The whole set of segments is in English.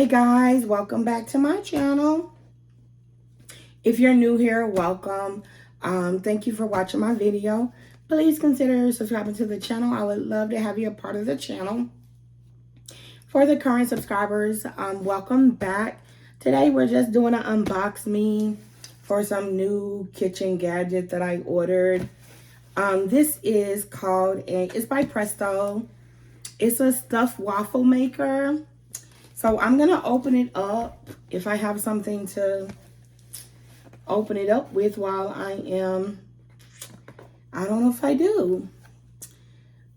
Hey guys, welcome back to my channel. If you're new here, welcome. Thank you for watching my video. Please consider subscribing to the channel. I would love to have you a part of the channel. For the current subscribers, welcome back. Today we're just doing an unbox me for some new kitchen gadget that I ordered. This is called, it's by Presto. It's a stuffed waffle maker. So I'm going to open it up if I have something to open it up with while I am. I don't know if I do.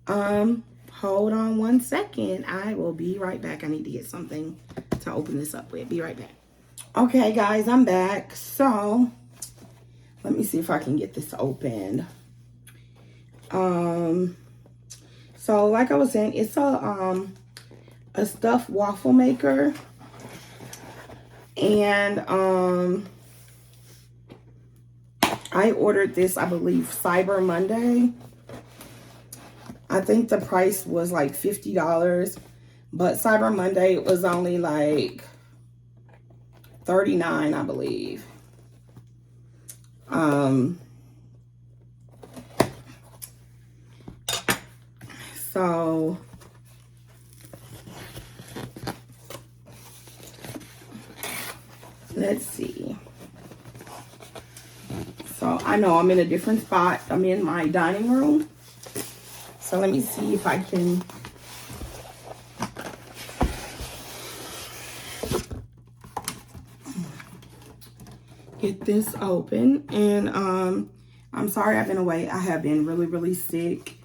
Hold on one second. I will be right back. I need to get something to open this up with. Be right back. Okay, guys, I'm back. So let me see if I can get this opened. So like I was saying, it's a stuffed waffle maker, and I ordered this, I believe, Cyber Monday. I think the price was like $50, but Cyber Monday it was only like $39, I believe. So let's see. So I know I'm in a different spot. I'm in my dining room. So let me see if I can get this open. And I'm sorry I've been away. I have been really sick.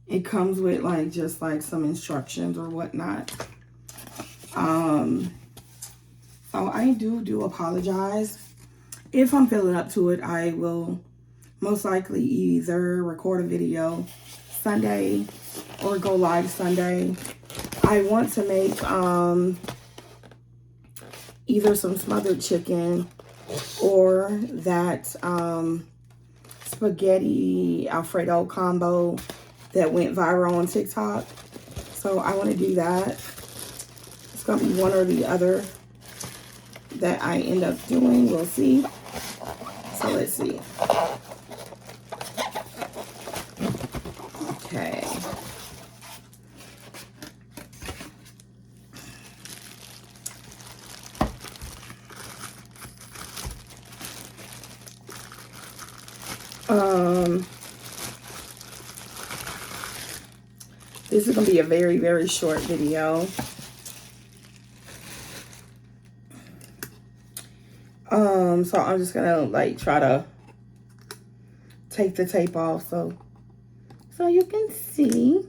It comes with like just like some instructions or whatnot. So I do apologize. If I'm feeling up to it, I will most likely either record a video Sunday or go live Sunday. I want to make either some smothered chicken or that spaghetti Alfredo combo that went viral on TikTok. So I want to do that. It's going to be one or the other that I end up doing. We'll see. So let's see. Okay. This is going to be a very short video. So I'm just gonna like try to take the tape off so you can see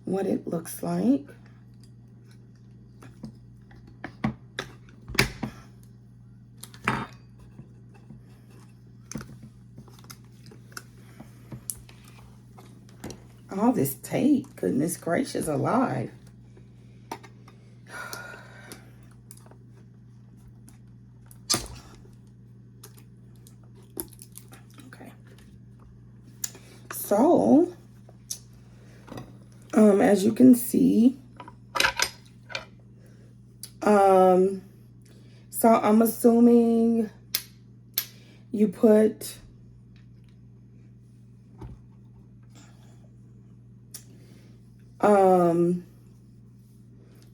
what it looks like. All this tape, goodness gracious alive. So, as you can see, so I'm assuming you put,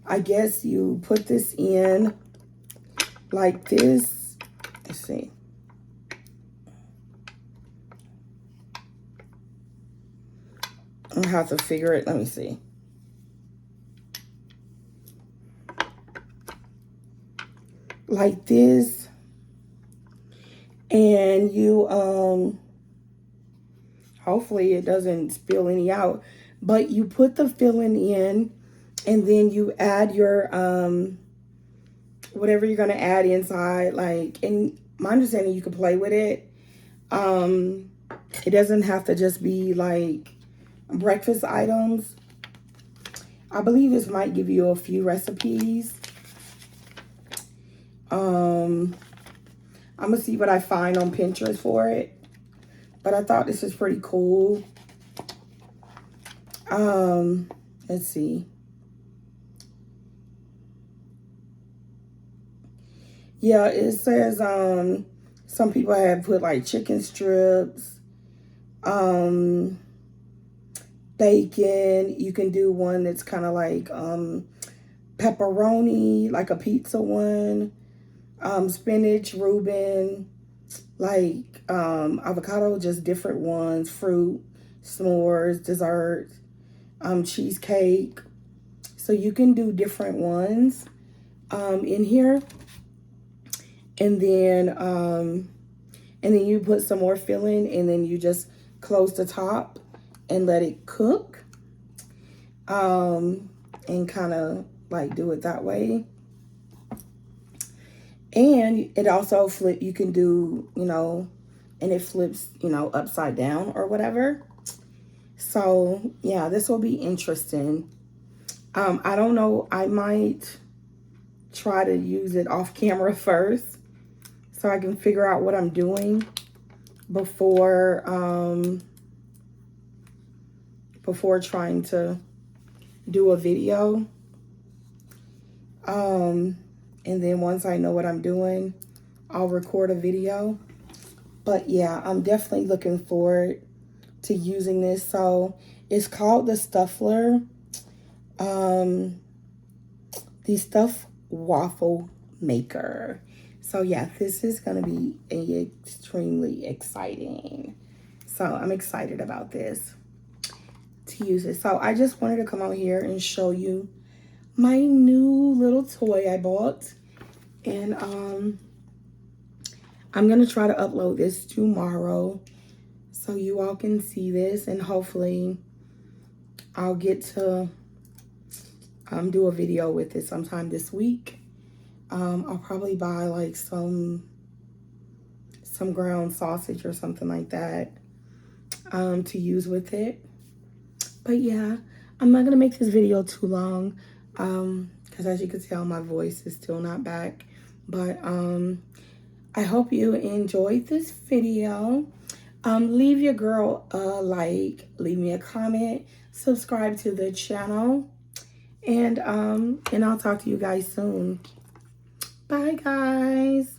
I guess you put this in like this. Let's see. I'll have to figure it. Let me see. Like this. And you, hopefully it doesn't spill any out. But you put the filling in and then you add your, whatever you're going to add inside. Like, in my understanding, you can play with it. It doesn't have to just be like breakfast items. I believe this might give you a few recipes. I'm gonna see what I find on Pinterest for it, but I thought this is pretty cool. Let's see. Yeah, it says some people have put like chicken strips, bacon. You can do one that's kind of like pepperoni, like a pizza one, spinach, Reuben, like avocado, just different ones, fruit, s'mores, dessert, cheesecake. So you can do different ones in here. And then you put some more filling, and then you just close the top and let it cook. And kind of like do it that way. And it also flip, you can do, you know, and it flips, you know, upside down or whatever. So yeah, this will be interesting. I don't know, I might try to use it off camera first so I can figure out what I'm doing before trying to do a video. And then once I know what I'm doing, I'll record a video. But yeah, I'm definitely looking forward to using this. So it's called the Stuffler, the Stuff Waffle Maker. So yeah, this is gonna be extremely exciting. So I'm excited about this, to use it. So I just wanted to come out here and show you my new little toy I bought. And I'm gonna try to upload this tomorrow so you all can see this, and hopefully I'll get to do a video with it sometime this week. I'll probably buy like some ground sausage or something like that to use with it. But yeah, I'm not gonna make this video too long because as you can tell, my voice is still not back. But I hope you enjoyed this video. Leave your girl a like, leave me a comment, subscribe to the channel, and I'll talk to you guys soon. Bye, guys.